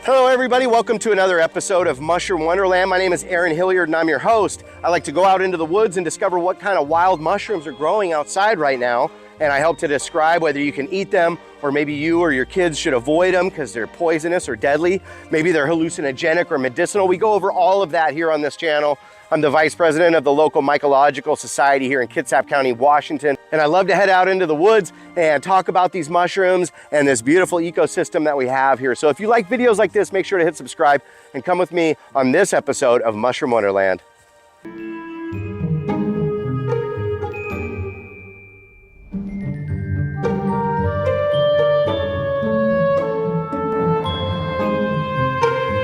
Hello everybody, welcome to another episode of Mushroom Wonderland. My name is Aaron Hilliard and I'm your host. I like to go out into the woods and discover what kind of wild mushrooms are growing outside right now. And I help to describe whether you can eat them or maybe you or your kids should avoid them because they're poisonous or deadly. Maybe they're hallucinogenic or medicinal. We go over all of that here on this channel. I'm the vice president of the local Mycological Society here in Kitsap County, Washington. And I love to head out into the woods and talk about these mushrooms and this beautiful ecosystem that we have here. So if you like videos like this, make sure to hit subscribe and come with me on this episode of Mushroom Wonderland.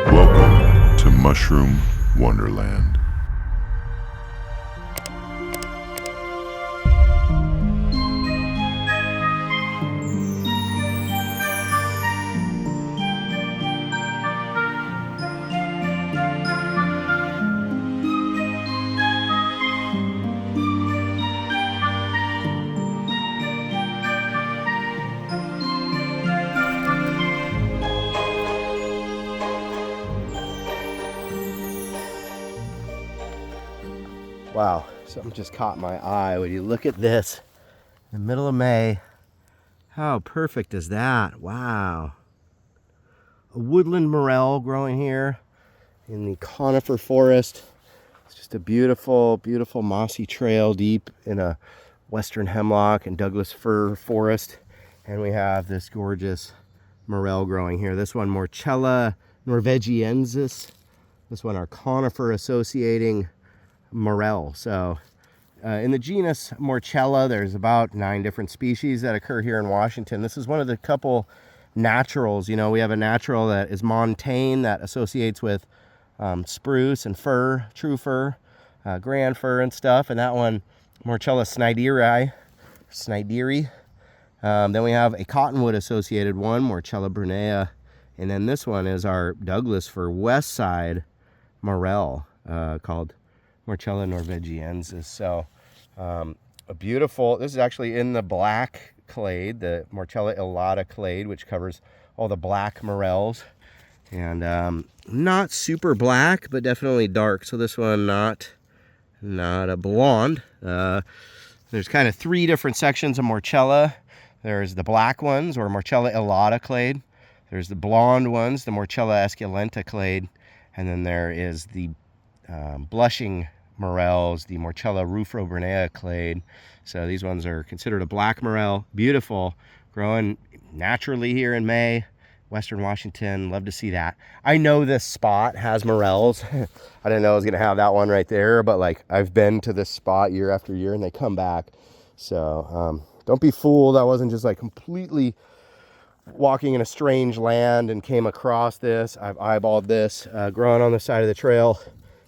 Welcome to Mushroom Wonderland. Wow, something just caught my eye. When you look at this, in the middle of May, how perfect is that? Wow. A woodland morel growing here in the conifer forest. It's just a beautiful, beautiful mossy trail deep in a western hemlock and Douglas fir forest. And we have this gorgeous morel growing here. This one, Morchella norvegiensis. This one, our conifer associating Morel. So in the genus Morchella, there's about 9 different species that occur here in Washington. This is one of the couple naturals. You know, we have a natural that is montane that associates with spruce and fir, true fir, grand fir and stuff. And that one, Morchella snyderi. Then we have a cottonwood associated one, Morchella brunea. And then this one is our Douglas fir west side Morel, called Morchella norvegiensis. So a beautiful, this is actually in the black clade, the Morchella illata clade, which covers all the black morels. And not super black, but definitely dark. So this one, not a blonde. There's kind of 3 different sections of Morchella. There's the black ones, or Morchella illata clade. There's the blonde ones, the Morchella esculenta clade. And then there is the blushing morels, the Morchella rufobranea clade. So these ones are considered a black morel. Beautiful, growing naturally here in May, Western Washington. Love to see that. I know this spot has morels. I didn't know I was gonna have that one right there, but like I've been to this spot year after year and they come back. So don't be fooled. I wasn't just like completely walking in a strange land and came across this. I've eyeballed this growing on the side of the trail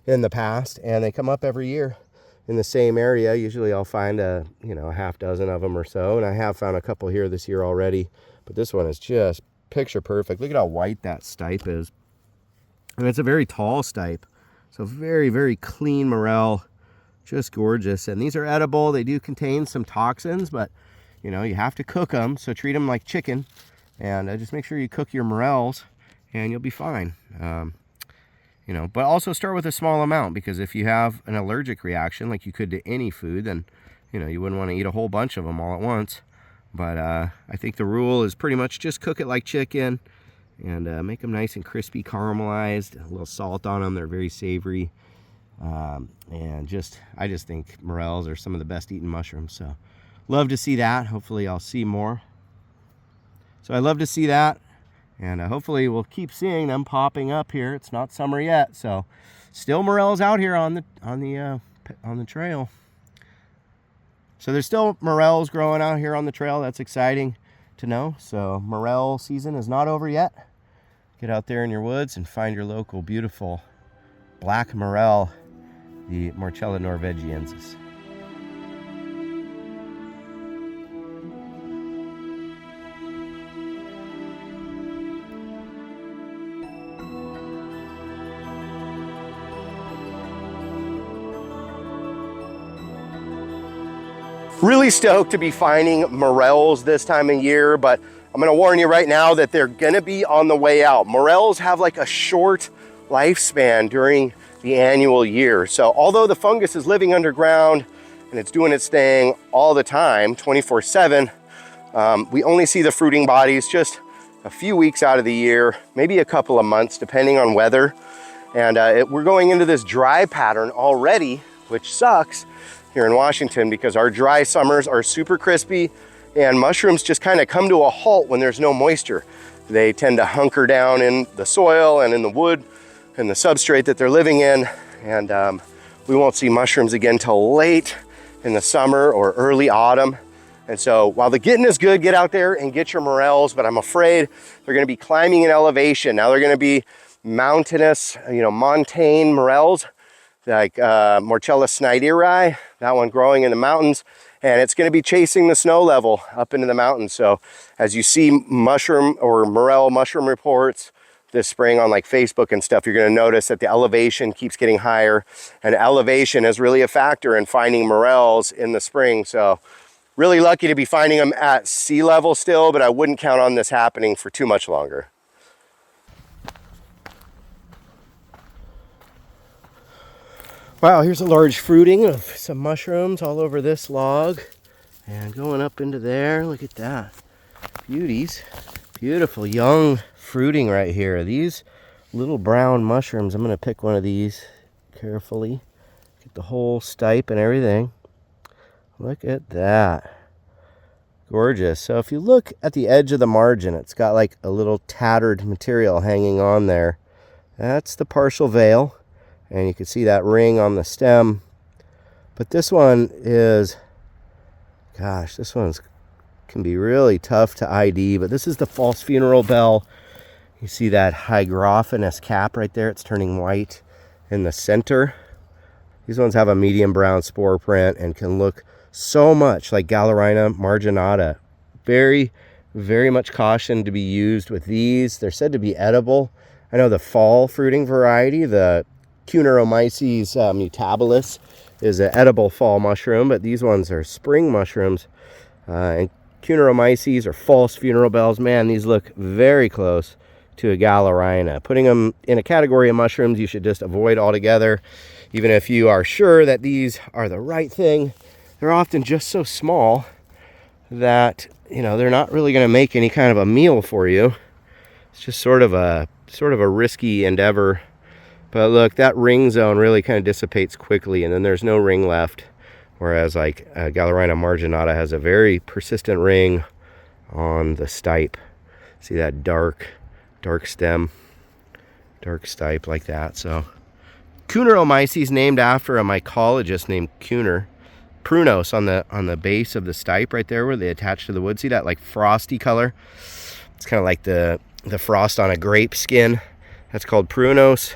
in the past, and they come up every year in the same area. Usually I'll find a half dozen of them or so, and I have found a couple here this year already, but this one is just picture perfect. Look at how white that stipe is, and it's a very tall stipe, so very, very clean morel, just gorgeous. And these are edible. They do contain some toxins, but you have to cook them, so treat them like chicken, and just make sure you cook your morels and you'll be fine. But also start with a small amount, because if you have an allergic reaction like you could to any food, then you wouldn't want to eat a whole bunch of them all at once. But I think the rule is pretty much just cook it like chicken and make them nice and crispy, caramelized, a little salt on them. They're very savory, and I just think morels are some of the best eaten mushrooms. So love to see that. Hopefully I'll see more. So I love to see that. And hopefully we'll keep seeing them popping up here. It's not summer yet, so still morels out here on the trail. So there's still morels growing out here on the trail. That's exciting to know. So morel season is not over yet. Get out there in your woods and find your local beautiful black morel, the Morchella norvegiensis. Really stoked to be finding morels this time of year, but I'm gonna warn you right now that they're gonna be on the way out. Morels have like a short lifespan during the annual year. So although the fungus is living underground and it's doing its thing all the time, 24/7, we only see the fruiting bodies just a few weeks out of the year, maybe a couple of months, depending on weather. And we're going into this dry pattern already, which sucks here in Washington because our dry summers are super crispy and mushrooms just kind of come to a halt when there's no moisture. They tend to hunker down in the soil and in the wood and the substrate that they're living in. And we won't see mushrooms again till late in the summer or early autumn. And so while the getting is good, get out there and get your morels, but I'm afraid they're gonna be climbing in elevation. Now they're gonna be mountainous, montane morels, like Morchella schneideri, that one growing in the mountains, and it's going to be chasing the snow level up into the mountains. So as you see mushroom or morel mushroom reports this spring on like Facebook and stuff, you're going to notice that the elevation keeps getting higher, and elevation is really a factor in finding morels in the spring. So really lucky to be finding them at sea level still, but I wouldn't count on this happening for too much longer. Wow, here's a large fruiting of some mushrooms all over this log and going up into there. Look at that. Beauties. Beautiful young fruiting right here. These little brown mushrooms, I'm going to pick one of these carefully. Get the whole stipe and everything. Look at that. Gorgeous. So if you look at the edge of the margin, it's got like a little tattered material hanging on there. That's the partial veil. And you can see that ring on the stem. But this one is, gosh, this one can be really tough to ID. But this is the false funeral bell. You see that hygrophanous cap right there. It's turning white in the center. These ones have a medium brown spore print and can look so much like Galerina marginata. Very, very much caution to be used with these. They're said to be edible. I know the fall fruiting variety, the Cuneomyces mutabilis, is an edible fall mushroom, but these ones are spring mushrooms. And Cuneomyces or false funeral bells, man, these look very close to a Galerina. Putting them in a category of mushrooms you should just avoid altogether, even if you are sure that these are the right thing. They're often just so small that, they're not really going to make any kind of a meal for you. It's just sort of a risky endeavor. But look, that ring zone really kind of dissipates quickly, and then there's no ring left. Whereas like Galerina marginata has a very persistent ring on the stipe. See that dark stem, dark stipe like that. So Cuneomyces, named after a mycologist named Kuhner. Prunos on the base of the stipe right there where they attach to the wood. See that like frosty color? It's kind of like the frost on a grape skin. That's called prunos.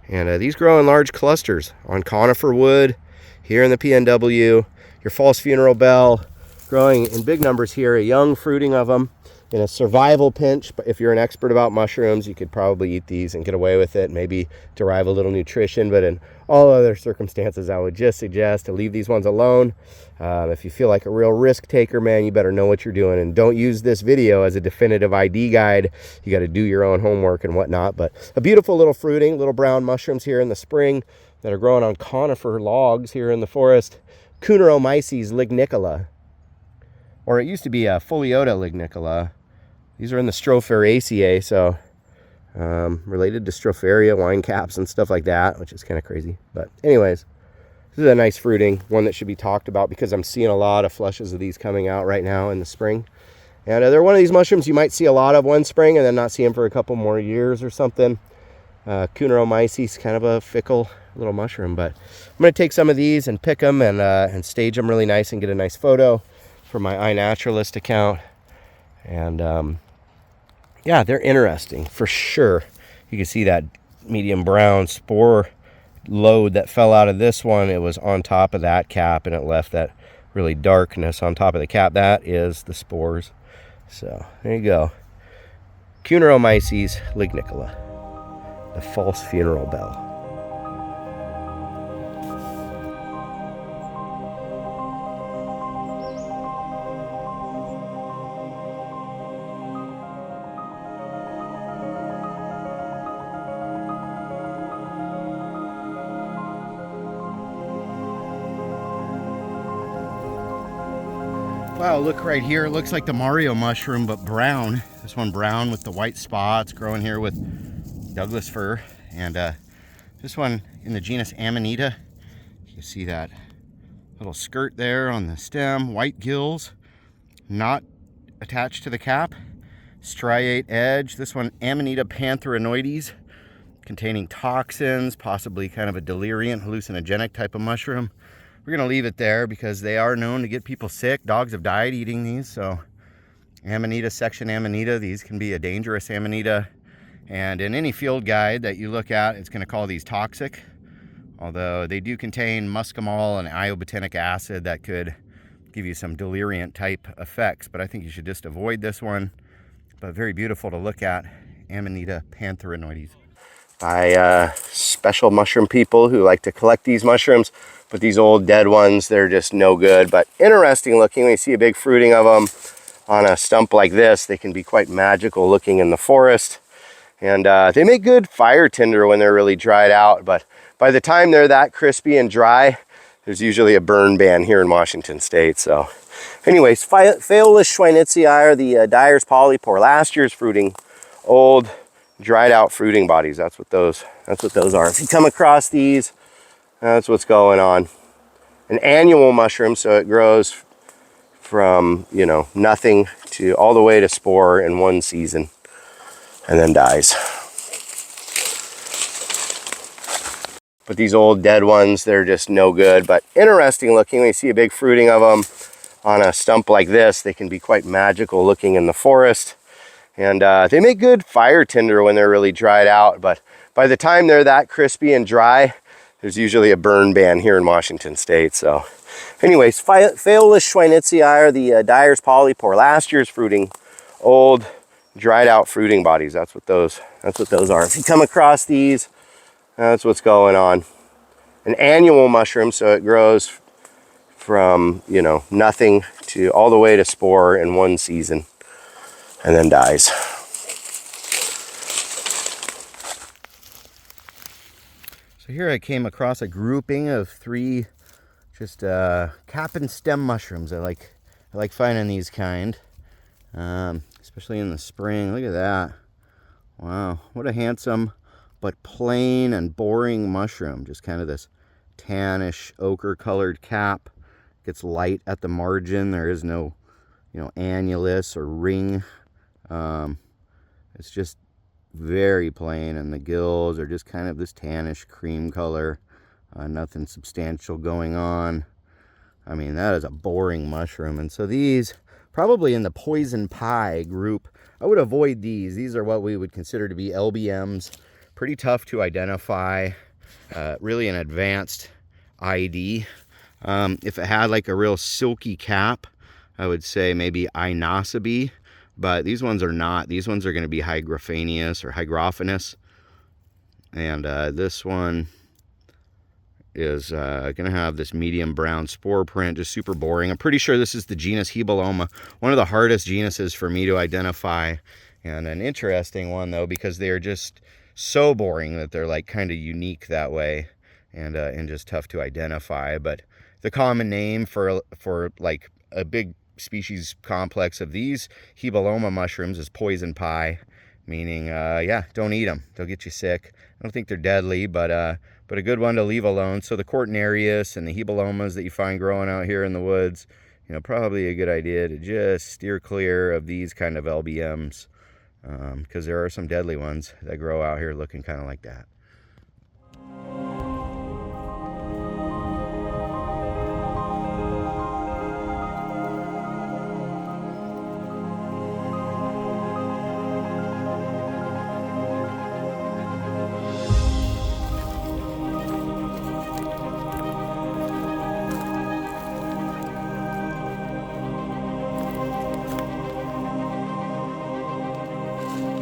And these grow in large clusters on conifer wood here in the PNW. Your false funeral bell growing in big numbers here, a young fruiting of them in a survival pinch. But if you're an expert about mushrooms, you could probably eat these and get away with it, maybe derive a little nutrition. But in all other circumstances, I would just suggest to leave these ones alone. If you feel like a real risk taker, man, you better know what you're doing, and don't use this video as a definitive ID guide. You got to do your own homework and whatnot. But a beautiful little fruiting, little brown mushrooms here in the spring that are growing on conifer logs here in the forest. Cuneomyces lignicola, or it used to be a Foliota lignicola. These are in the Stropheraceae, so related to Stropharia, wine caps and stuff like that, which is kind of crazy. But anyways, this is a nice fruiting, one that should be talked about because I'm seeing a lot of flushes of these coming out right now in the spring. And they're one of these mushrooms you might see a lot of one spring and then not see them for a couple more years or something. Cuneomyces, kind of a fickle little mushroom, but I'm going to take some of these and pick them and stage them really nice and get a nice photo for my iNaturalist account. And yeah, they're interesting for sure. You can see that medium brown spore load that fell out of this one. It was on top of that cap and it left that really darkness on top of the cap. That is the spores. So there you go. Cuneomyces lignicola, the false funeral bell. Wow, look right here. It looks like the Mario mushroom, but brown. This one brown with the white spots, growing here with Douglas fir. And this one in the genus Amanita. You see that little skirt there on the stem, white gills, not attached to the cap, striate edge. This one Amonita Pantheres, containing toxins, possibly kind of a deliriant, hallucinogenic type of mushroom. We're gonna leave it there because they are known to get people sick. Dogs have died eating these, so Amanita, section Amanita, these can be a dangerous Amanita. And in any field guide that you look at, it's gonna call these toxic, although they do contain muscimol and iobotenic acid that could give you some deliriant type effects, but I think you should just avoid this one. But very beautiful to look at, Amanita Pantheres. By special mushroom people who like to collect these mushrooms, but these old dead ones, they're just no good, but interesting looking. When you see a big fruiting of them on a stump like this, they can be quite magical looking in the forest. And they make good fire tinder when they're really dried out, but by the time they're that crispy and dry, there's usually a burn ban here in Washington State. So anyways, Phaeolus schweinitzii are the Dyer's polypore, last year's fruiting, old dried out fruiting bodies. That's what those are. If you come across these, that's what's going on. An annual mushroom, so it grows from, you know, nothing to all the way to spore in one season and then dies. But these old dead ones, they're just no good, but interesting looking. When you see a big fruiting of them on a stump like this, they can be quite magical looking in the forest. And they make good fire tinder when they're really dried out, but by the time they're that crispy and dry, there's usually a burn ban here in Washington State. So anyways, Phaeolus schweinitzii are the Dyer's polypore, last year's fruiting, old dried out fruiting bodies. That's what those are. If you come across these, that's what's going on. An annual mushroom, so it grows from, you know, nothing to all the way to spore in one season and then dies. So here I came across a grouping of 3 just cap and stem mushrooms. I like finding these kind, especially in the spring. Look at that. Wow, what a handsome but plain and boring mushroom. Just kind of this tannish ochre colored cap. Gets light at the margin. There is no, you know, annulus or ring. It's just very plain, and the gills are just kind of this tannish cream color. Nothing substantial going on. I mean, that is a boring mushroom. And so these, probably in the poison pie group, I would avoid these. These are what we would consider to be LBMs. Pretty tough to identify. Really an advanced ID. If it had like a real silky cap, I would say maybe Inocybe, but these ones are not. These ones are going to be hygrophanius or hygrophanous. And this one is going to have this medium brown spore print, just super boring. I'm pretty sure this is the genus Hebeloma, one of the hardest genuses for me to identify, and an interesting one though, because they are just so boring that they're like kind of unique that way, and just tough to identify. But the common name for like a big species complex of these Hebeloma mushrooms is poison pie, meaning yeah, don't eat them, they'll get you sick. I don't think they're deadly, but a good one to leave alone. So the Cortinarius and the Hebelomas that you find growing out here in the woods, you know, probably a good idea to just steer clear of these kind of LBMs, because there are some deadly ones that grow out here looking kind of like that.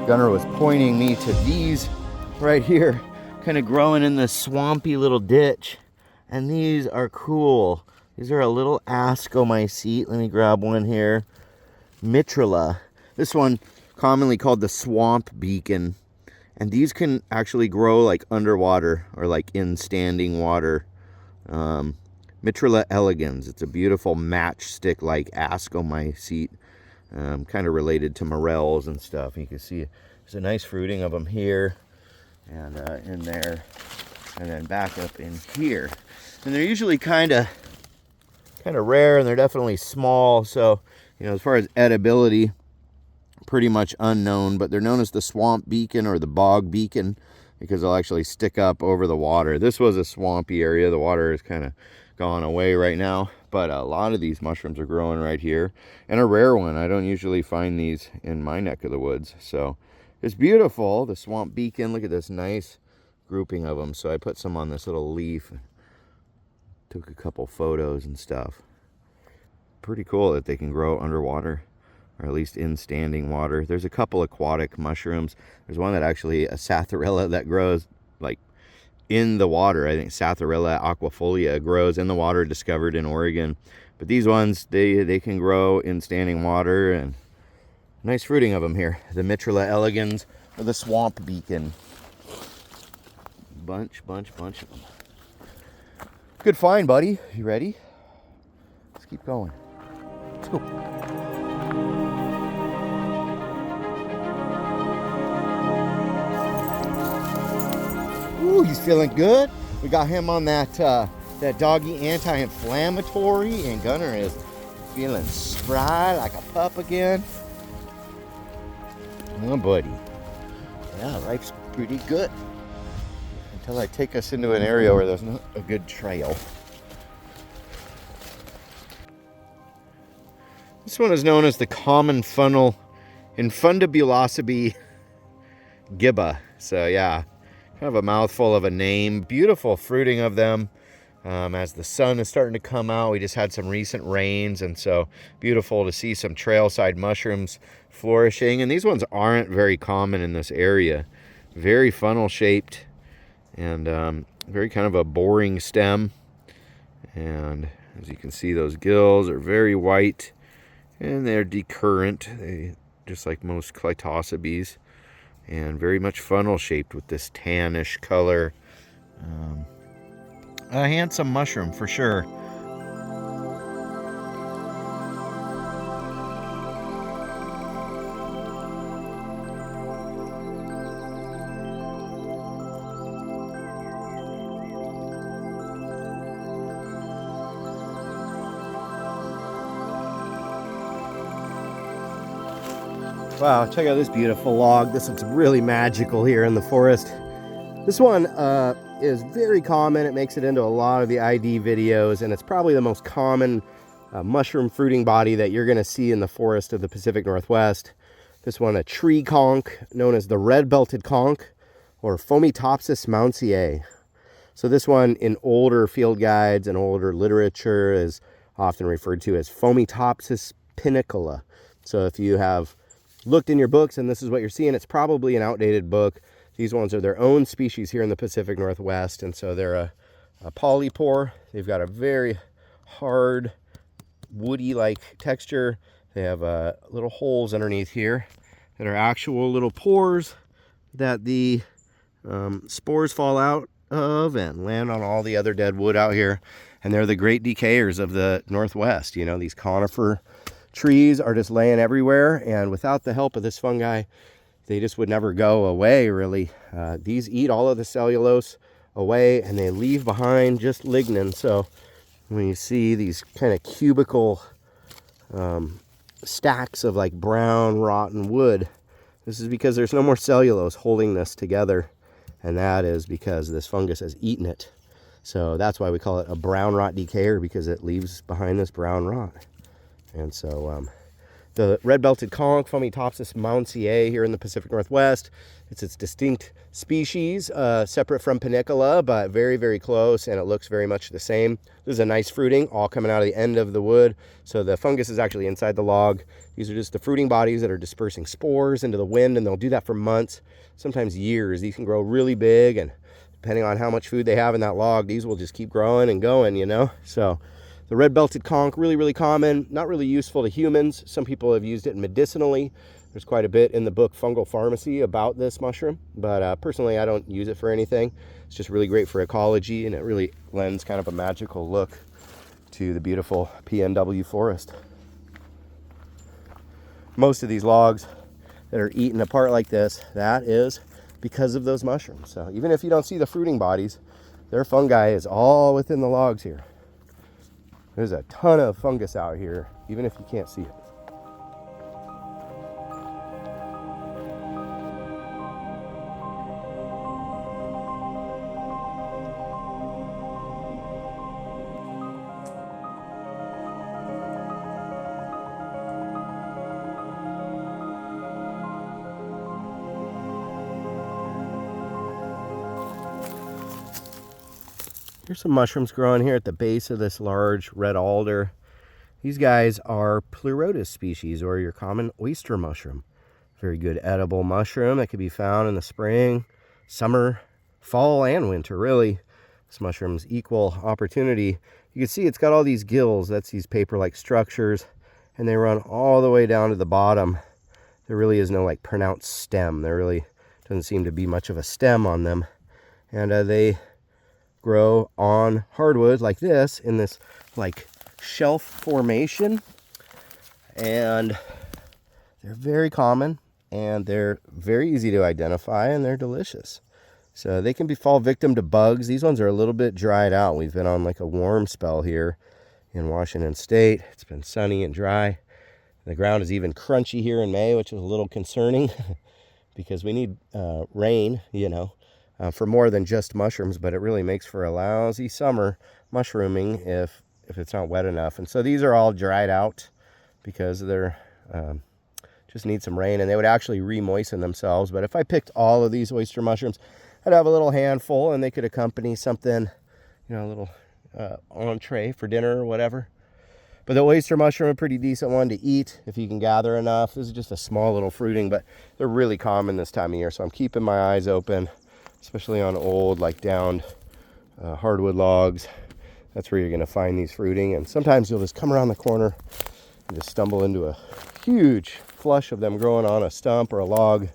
Gunnar was pointing me to these right here, kind of growing in this swampy little ditch, and these are cool. These are a little Ascomycete. Let me grab one here. Mitrilla. This one commonly called the swamp beacon, and these can actually grow like underwater or like in standing water. Mitrilla elegans. It's a beautiful matchstick-like ascomycete, kind of related to morels and stuff. You can see there's a nice fruiting of them here and in there, and then back up in here. And they're usually kind of rare, and they're definitely small. So, you know, as far as edibility, pretty much unknown. But they're known as the swamp beacon or the bog beacon because they'll actually stick up over the water. This was a swampy area. The water is kind of gone away right now, but a lot of these mushrooms are growing right here, and a rare one. I don't usually find these in my neck of the woods, so it's beautiful. The swamp beacon, look at this nice grouping of them. So I put some on this little leaf, took a couple photos and stuff. Pretty cool that they can grow underwater, or at least in standing water. There's a couple aquatic mushrooms. There's one that actually, a Satharella, that grows like in the water. I think Satharella aquafolia grows in the water, discovered in Oregon. But these ones, they can grow in standing water, and nice fruiting of them here. The Mitrilla elegans, or the swamp beacon. Bunch of them. Good find, buddy. You ready? Let's keep going. Let's go. Ooh, he's feeling good. We got him on that doggy anti-inflammatory, and Gunner is feeling spry like a pup again. Oh, buddy. Yeah, life's pretty good. Until I take us into an area where there's not a good trail. This one is known as the common funnel Infundibulosity gibba. So yeah, kind of a mouthful of a name. Beautiful fruiting of them. As the sun is starting to come out, we just had some recent rains, and so beautiful to see some trailside mushrooms flourishing. And these ones aren't very common in this area. Very funnel shaped, and very kind of a boring stem. And as you can see, those gills are very white, and they're decurrent, just like most Clitosibes, and very much funnel shaped with this tannish color. A handsome mushroom for sure. Wow, check out this beautiful log. This looks really magical here in the forest. This one is very common. It makes it into a lot of the ID videos, and it's probably the most common mushroom fruiting body that you're going to see in the forest of the Pacific Northwest. This one, a tree conch known as the red-belted conch, or Fomitopsis mountziae. So this one, in older field guides and older literature, is often referred to as Fomitopsis pinicola. So if you have looked in your books and this is what you're seeing, it's probably an outdated book. These ones are their own species here in the Pacific Northwest, and so they're a polypore. They've got a very hard, woody-like texture. They have little holes underneath here that are actual little pores that the spores fall out of and land on all the other dead wood out here. And they're the great decayers of the Northwest. You know, these conifer trees are just laying everywhere, and without the help of this fungi, they just would never go away, really. These eat all of the cellulose away, and they leave behind just lignin. So when you see these kind of cubical stacks of like brown, rotten wood, this is because there's no more cellulose holding this together, and that is because this fungus has eaten it. So that's why we call it a brown rot decayer, because it leaves behind this brown rot. And so the red-belted conch, Fomitopsis mountziae, here in the Pacific Northwest. It's its distinct species, separate from pinicola, but very, very close, and it looks very much the same. This is a nice fruiting, all coming out of the end of the wood. So the fungus is actually inside the log. These are just the fruiting bodies that are dispersing spores into the wind, and they'll do that for months, sometimes years. These can grow really big, and depending on how much food they have in that log, these will just keep growing and going, you know? So the red-belted conch, really, really common, not really useful to humans. Some people have used it medicinally. There's quite a bit in the book Fungal Pharmacy about this mushroom, but personally, I don't use it for anything. It's just really great for ecology, and it really lends kind of a magical look to the beautiful PNW forest. Most of these logs that are eaten apart like this, that is because of those mushrooms. So even if you don't see the fruiting bodies, their fungi is all within the logs here. There's a ton of fungus out here, even if you can't see it. Here's some mushrooms growing here at the base of this large red alder. These guys are Pleurotus species, or your common oyster mushroom. Very good edible mushroom that can be found in the spring, summer, fall, and winter, really. This mushroom's equal opportunity. You can see it's got all these gills. That's these paper-like structures, and they run all the way down to the bottom. There really is no like pronounced stem. There really doesn't seem to be much of a stem on them. And they grow on hardwood like this, in this like shelf formation, and they're very common and they're very easy to identify, and they're delicious. So they can fall victim to bugs. These ones are a little bit dried out. We've been on like a warm spell here in Washington State. It's been sunny and dry. The ground is even crunchy here in May, which is a little concerning because we need rain, you know, for more than just mushrooms, but it really makes for a lousy summer mushrooming if it's not wet enough. And so these are all dried out because they're just need some rain, and they would actually re-moisten themselves. But if I picked all of these oyster mushrooms, I'd have a little handful, and they could accompany something, you know, a little entree for dinner or whatever. But the oyster mushroom, a pretty decent one to eat if you can gather enough. This is just a small little fruiting, but they're really common this time of year, so I'm keeping my eyes open, especially on old, like downed hardwood logs. That's where you're gonna find these fruiting. And sometimes you'll just come around the corner and just stumble into a huge flush of them growing on a stump or a log.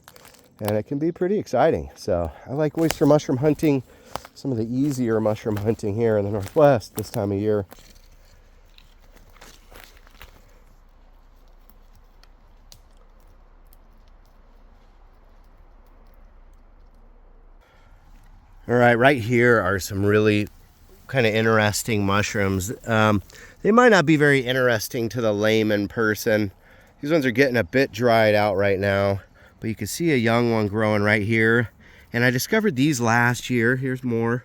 And it can be pretty exciting. So I like oyster mushroom hunting, some of the easier mushroom hunting here in the Northwest this time of year. All right here are some really kind of interesting mushrooms. They might not be very interesting to the layman person. These ones are getting a bit dried out right now, but you can see a young one growing right here. And I discovered these last year. Here's more.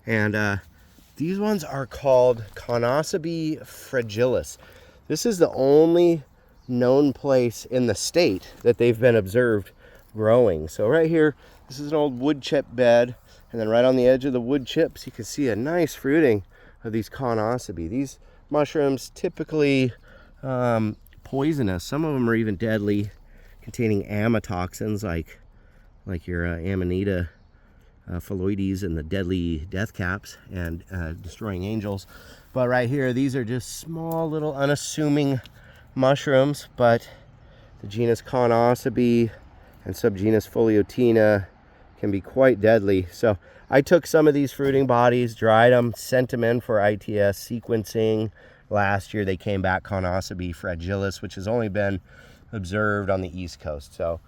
And these ones are called Conocybe fragilis. This is the only known place in the state that they've been observed growing. So right here, this is an old wood chip bed. And then right on the edge of the wood chips, you can see a nice fruiting of these Conocybe. These mushrooms typically poisonous. Some of them are even deadly, containing amatoxins like your Amonita Pantheres and the deadly death caps and destroying angels. But right here, these are just small little unassuming mushrooms, but the genus Conocybe and subgenus Philiotina can be quite deadly. So I took some of these fruiting bodies, dried them, sent them in for ITS sequencing. Last year they came back Conocybe fragilis, which has only been observed on the East Coast. So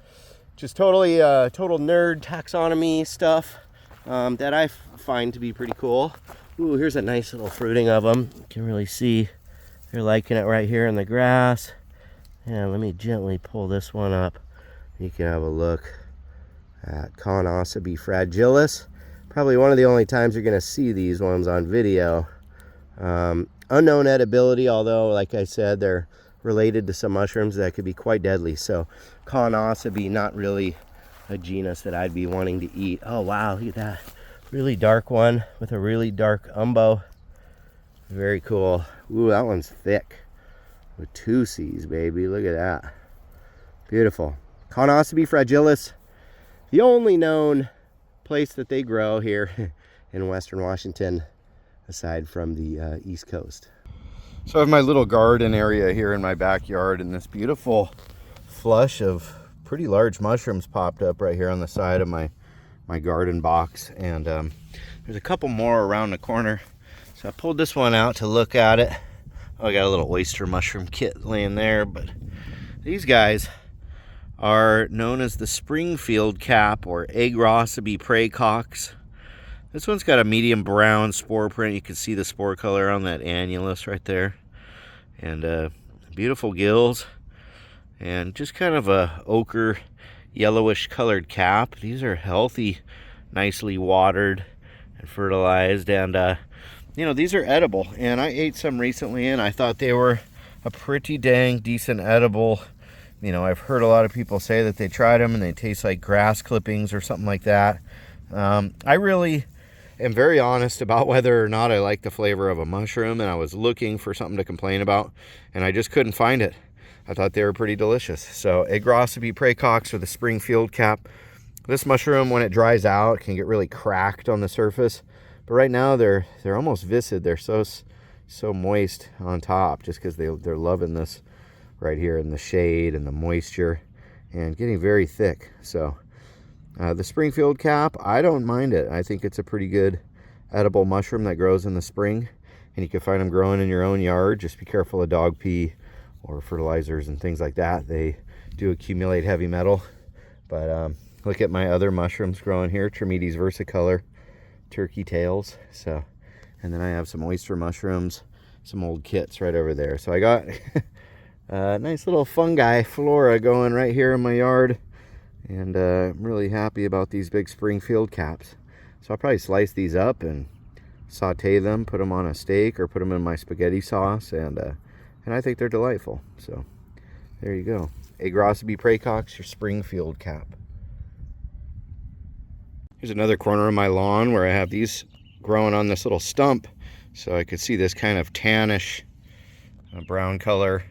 just totally total nerd taxonomy stuff that I find to be pretty cool. Ooh, here's a nice little fruiting of them. You can really see they're liking it right here in the grass. And let me gently pull this one up. You can have a look at Conocybe fragilis. Probably one of the only times you're going to see these ones on video. Unknown edibility, although like I said, they're related to some mushrooms that could be quite deadly. So Conocybe, not really a genus that I'd be wanting to eat. Oh wow, look at that really dark one with a really dark umbo. Very cool. Ooh, that one's thick with 2 C's, baby. Look at that. Beautiful. Conocybe fragilis, the only known place that they grow here in Western Washington, aside from the East Coast. So I have my little garden area here in my backyard, and this beautiful flush of pretty large mushrooms popped up right here on the side of my garden box. And there's a couple more around the corner. So I pulled this one out to look at it. Oh, I got a little oyster mushroom kit laying there, but these guys are known as the Springfield cap or Kosfragilis praecox. This one's got a medium brown spore print. You can see the spore color on that annulus right there. And beautiful gills. And just kind of a ochre, yellowish colored cap. These are healthy, nicely watered and fertilized. And, you know, these are edible. And I ate some recently and I thought they were a pretty dang decent edible. You know, I've heard a lot of people say that they tried them and they taste like grass clippings or something like that. I really am very honest about whether or not I like the flavor of a mushroom, and I was looking for something to complain about, and I just couldn't find it. I thought they were pretty delicious. So, Kosfragilis praecox or the Springfield cap. This mushroom, when it dries out, can get really cracked on the surface. But right now, they're almost viscid. They're so moist on top just because they're loving this right here in the shade and the moisture, and getting very thick. So the Springfield cap, I don't mind it. I think it's a pretty good edible mushroom that grows in the spring, and you can find them growing in your own yard. Just be careful of dog pee or fertilizers and things like that. They do accumulate heavy metal. But look at my other mushrooms growing here, Trametes versicolor, turkey tails. So, and then I have some oyster mushrooms, some old kits right over there. So I got nice little fungi flora going right here in my yard, and I'm really happy about these big Springfield caps. So I'll probably slice these up and saute them, put them on a steak, or put them in my spaghetti sauce, and I think they're delightful. So there you go, Kosfragilis praecox, your Springfield cap. Here's another corner of my lawn where I have these growing on this little stump, so I could see this kind of tannish brown color.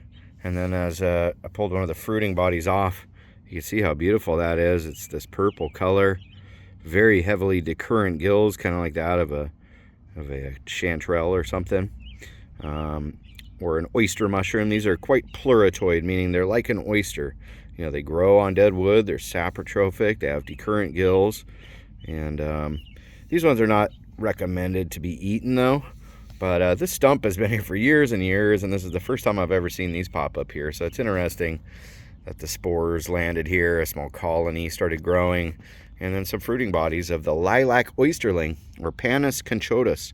And then as I pulled one of the fruiting bodies off, you can see how beautiful that is. It's this purple color, very heavily decurrent gills, kind of like that of a chanterelle or something, or an oyster mushroom. These are quite pleurotoid, meaning they're like an oyster. You know, they grow on dead wood. They're saprotrophic. They have decurrent gills, and these ones are not recommended to be eaten though. But this stump has been here for years and years, and this is the first time I've ever seen these pop up here. So it's interesting that the spores landed here, a small colony started growing, and then some fruiting bodies of the Lilac Oysterling, or Panis conchotus.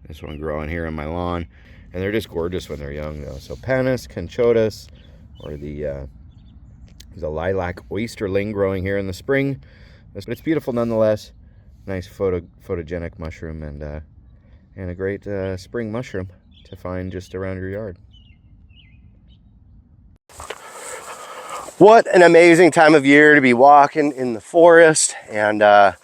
This one growing here on my lawn, and they're just gorgeous when they're young though. So Panis conchotus, or the Lilac Oysterling, growing here in the spring. But it's beautiful nonetheless. Nice photogenic mushroom, and a great spring mushroom to find just around your yard. What an amazing time of year to be walking in the forest, and there's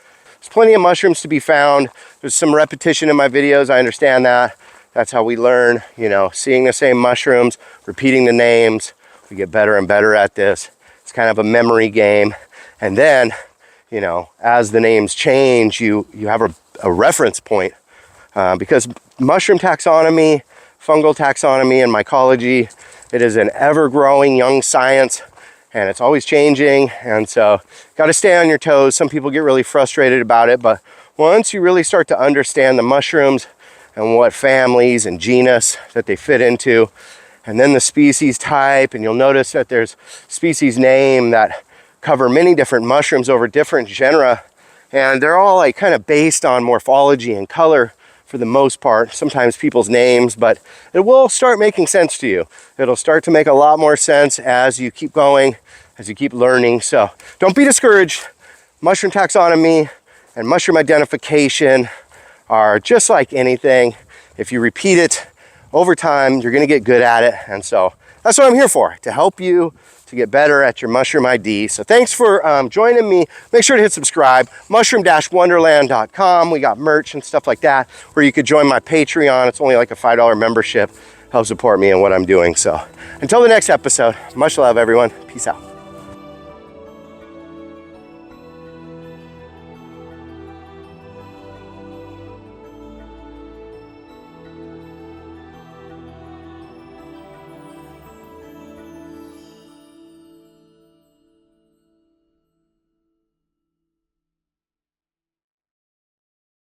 plenty of mushrooms to be found. There's some repetition in my videos, I understand that. That's how we learn, you know, seeing the same mushrooms, repeating the names. We get better and better at this. It's kind of a memory game. And then, you know, as the names change, you have a reference point. Because mushroom taxonomy, fungal taxonomy, and mycology, it is an ever-growing young science, and it's always changing, and so got to stay on your toes. Some people get really frustrated about it, but once you really start to understand the mushrooms and what families and genus that they fit into, and then the species type, and you'll notice that there's species name that cover many different mushrooms over different genera, and they're all like kind of based on morphology and color for the most part, sometimes people's names, but it will start making sense to you. It'll start to make a lot more sense as you keep going, as you keep learning. So don't be discouraged. Mushroom taxonomy and mushroom identification are just like anything. If you repeat it over time, you're gonna get good at it. And so that's what I'm here for, to help you to get better at your mushroom ID. So thanks for joining me. Make sure to hit subscribe, mushroom-wonderland.com. We got merch and stuff like that, where you could join my Patreon. It's only like a $5 membership. Help support me in what I'm doing. So until the next episode, much love everyone. Peace out.